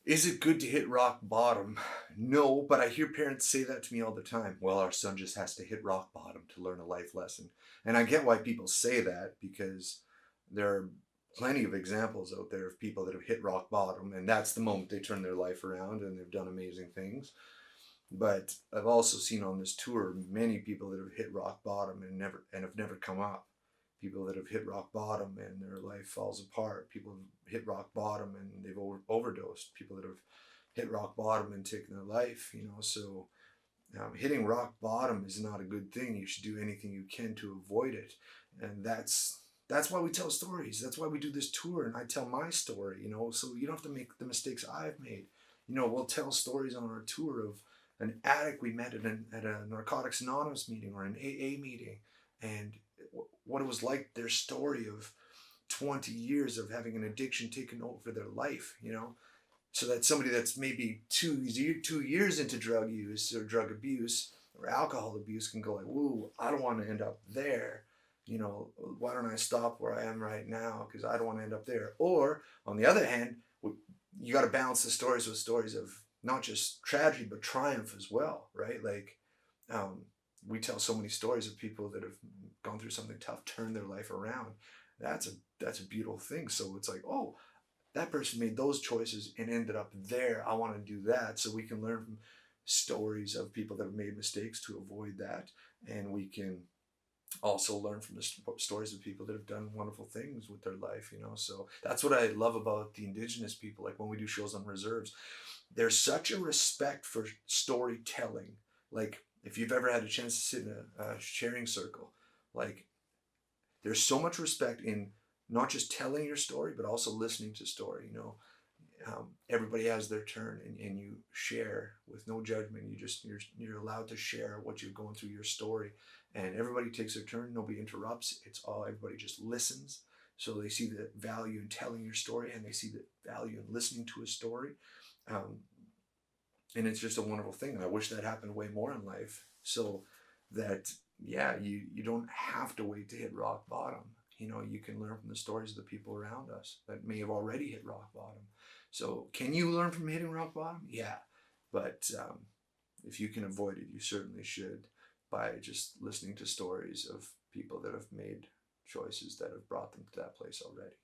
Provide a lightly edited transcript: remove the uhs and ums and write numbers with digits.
Is it good to hit rock bottom? No, but I hear parents say that to me all the time. Well, our son just has to hit rock bottom to learn a life lesson. And I get why people say that because there are plenty of examples out there of people that have hit rock bottom, and that's the moment they turn their life around and they've done amazing things. But I've also seen on this tour many people that have hit rock bottom and have never come up. People that have hit rock bottom and their life falls apart. People have hit rock bottom and they've overdosed. People that have hit rock bottom and taken their life. So hitting rock bottom is not a good thing. You should do anything you can to avoid it, and that's why we tell stories. That's why we do this tour, and I tell my story. So you don't have to make the mistakes I've made. We'll tell stories on our tour of an addict we met at a Narcotics Anonymous meeting or an AA meeting, and what it was like. Their story of 20 years of having an addiction taken over their life. So that somebody that's maybe 2 years into drug use or drug abuse or alcohol abuse can go like, "Woo, I don't want to end up there. Why don't I stop where I am right now? Because I don't want to end up there." Or on the other hand, you got to balance the stories with stories of not just tragedy but triumph as well, right? Like, um, we tell so many stories of people that have gone through something tough, turned their life around. That's a beautiful thing. So it's like, oh, that person made those choices and ended up there. I want to do that. So we can learn from stories of people that have made mistakes to avoid that. And we can also learn from the stories of people that have done wonderful things with their life. So that's what I love about the Indigenous people. Like when we do shows on reserves, there's such a respect for storytelling. Like if you've ever had a chance to sit in a sharing circle, like there's so much respect in not just telling your story, but also listening to story. Everybody has their turn, and you share with no judgment. You're allowed to share what you're going through, your story, and everybody takes their turn. Nobody interrupts. Everybody just listens. So they see the value in telling your story, and they see the value in listening to a story. Um, and it's just a wonderful thing. And I wish that happened way more in life, so that yeah, you don't have to wait to hit rock bottom. You can learn from the stories of the people around us that may have already hit rock bottom. So can you learn from hitting rock bottom? Yeah, but if you can avoid it, you certainly should, by just listening to stories of people that have made choices that have brought them to that place already.